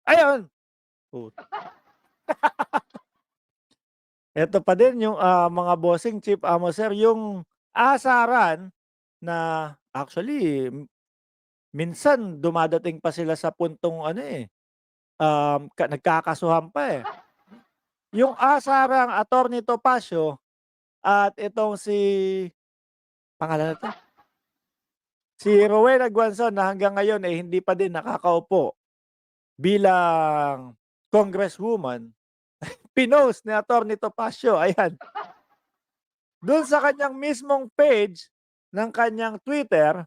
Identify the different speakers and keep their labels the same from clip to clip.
Speaker 1: Ayun, put eto pa din yung, mga bossing, chief amo, sir, yung asaran na actually minsan dumadating pa sila sa puntong ano, eh, nagkakasuhan pa, eh. Yung asarang Attorney Topacio at itong si pangalan nito, si Rowena Guanzon na hanggang ngayon, eh, hindi pa din nakakaupo bilang congresswoman, pinost ni Attorney Topacio, ayan, dun sa kanyang mismong page ng kanyang Twitter.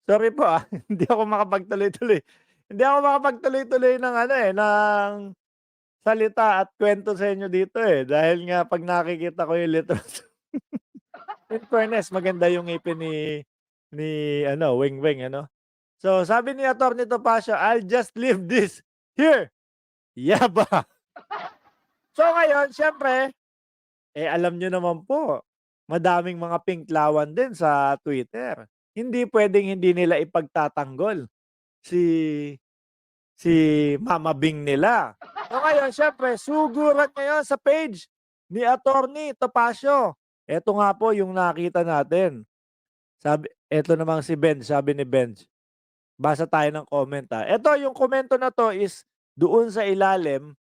Speaker 1: Sorry po, hindi ako makapagtuloy-tuloy. Hindi ako makapagtuloy-tuloy ng ano, eh, ng salita at kuwento sa inyo dito, eh, dahil nga 'pag nakikita ko yung letras. In fairness, maganda yung ngipin ni ano, Weng-Weng ano. So, sabi ni Attorney Topacio, "I'll just leave this here, yaba." So ngayon siyempre, eh, alam niyo naman po, madaming mga pinklawan din sa Twitter. Hindi puwedeng hindi nila ipagtatanggol si si Mama Bing nila. So ngayon siyempre suguran ngayon sa page ni Attorney Topacio. Eto nga po yung nakita natin. Sabi eto namang si Benj, sabi ni Benj, basa tayo ng comment, Eto yung komento na 'to is doon sa ilalim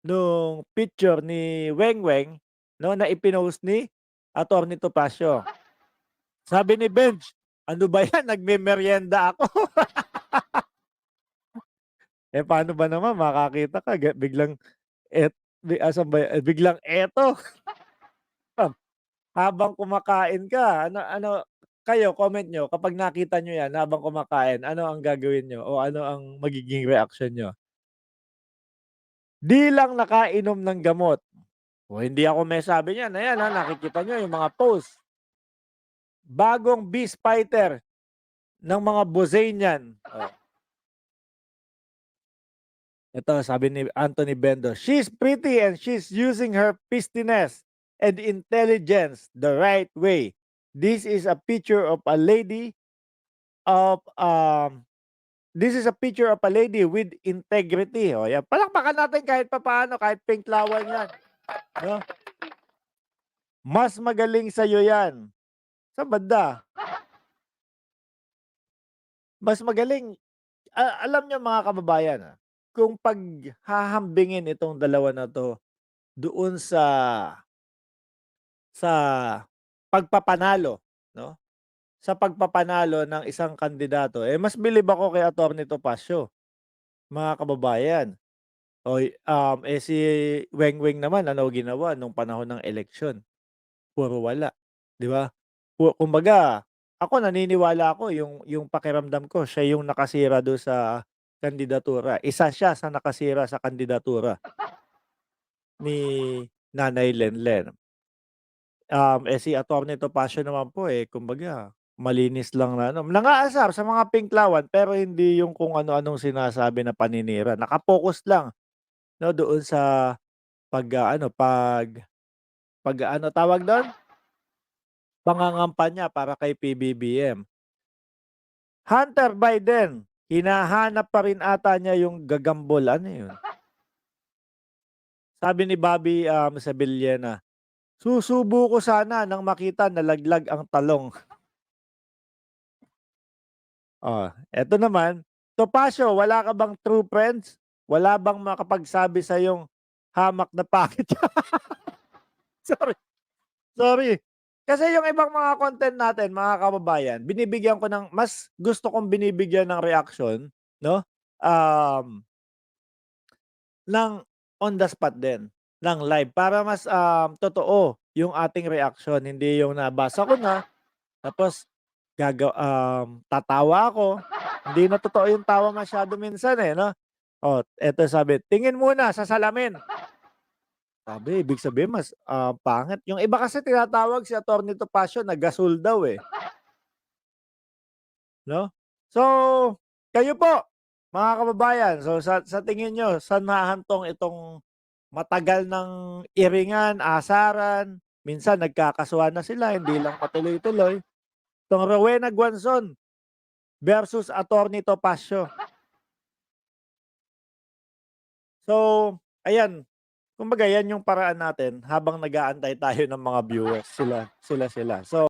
Speaker 1: nung picture ni Weng-Weng 'no, na ipinost ni Attorney Topacio. Sabi ni Benj, "Ano ba 'yan, nagmemeryenda ako." Eh, paano ba naman makakita ka biglang asan ba biglang eto, habang kumakain ka, ano ano kayo comment niyo kapag nakita niyo 'yan habang kumakain, ano ang gagawin niyo o ano ang magiging reaksyon niyo? "Di lang nakainom ng gamot." O hindi ako may sabi niyan, ayan, nakikita niyo yung mga post. Bagong beast fighter ng mga Bozanian. Oh, ito sabi ni Anthony Bendo, "She's pretty and she's using her pistiness and intelligence the right way. This is a picture of a lady of, this is a picture of a lady with integrity." O yan, palakpakan natin kahit papaano, kahit pinklawan yan, 'no? "Mas magaling sa'yo yan." Saan banda? Mas magaling, alam niyo mga kababayan, kung paghahambingin itong dalawa na 'to doon sa pagpapanalo, 'no, sa pagpapanalo ng isang kandidato, eh, mas bilib ako kay Attorney Topacio, mga kababayan. Eh, si Weng-Weng naman ano ginawa nung panahon ng eleksyon? Puro wala, 'di ba? Kumbaga, ako naniniwala ako yung pakiramdam ko siya yung nakasira dun sa kandidatura. Isa siya sa nakasira sa kandidatura ni Nanay Lenlen. Eh, si Attorney Topacio naman po, eh, kumbaga malinis lang na ano, nangaasar sa mga pinklawan pero hindi yung kung ano-anong sinasabi na paninira. Naka-focus lang 'no, doon sa pag-aano, pag-aano tawag dun? Pangangampanya para kay PBBM. Hunter Biden, hinahanap pa rin ata niya yung gagambol, ano yun? Sabi ni Bobby, Sevillena, "Susubo ko sana nang makita nalaglag ang talong." Oh, eto naman, "Topacio, wala ka bang true friends? Wala bang makapagsabi sa yung hamak na pangit?" Sorry, sorry. Kasi yung ibang mga content natin mga kababayan, binibigyan ko ng mas gusto kong binibigyan ng reaksyon 'no, um ng on the spot din, ng live para mas, totoo yung ating reaksyon, hindi yung nabasa ko na tapos tatawa ako, hindi na totoo yung tawa masyado minsan, eh, 'no? Oh, eto sabi, "Tingin muna sa salamin." Sabi ibig sabihin mas, pangit. Yung iba kasi tinatawag si Attorney Topacio na gasol daw, eh, 'no? So, kayo po, mga kababayan, so sa tingin niyo saan hahantong itong matagal ng iringan, asaran, minsan nagkakasuhan na sila, hindi lang patuloy-tuloy. Itong Rowena Guanzon, versus Attorney Topacio. So, ayan, kumbaga yan yung paraan natin habang nag-aantay tayo ng mga viewers, sila. So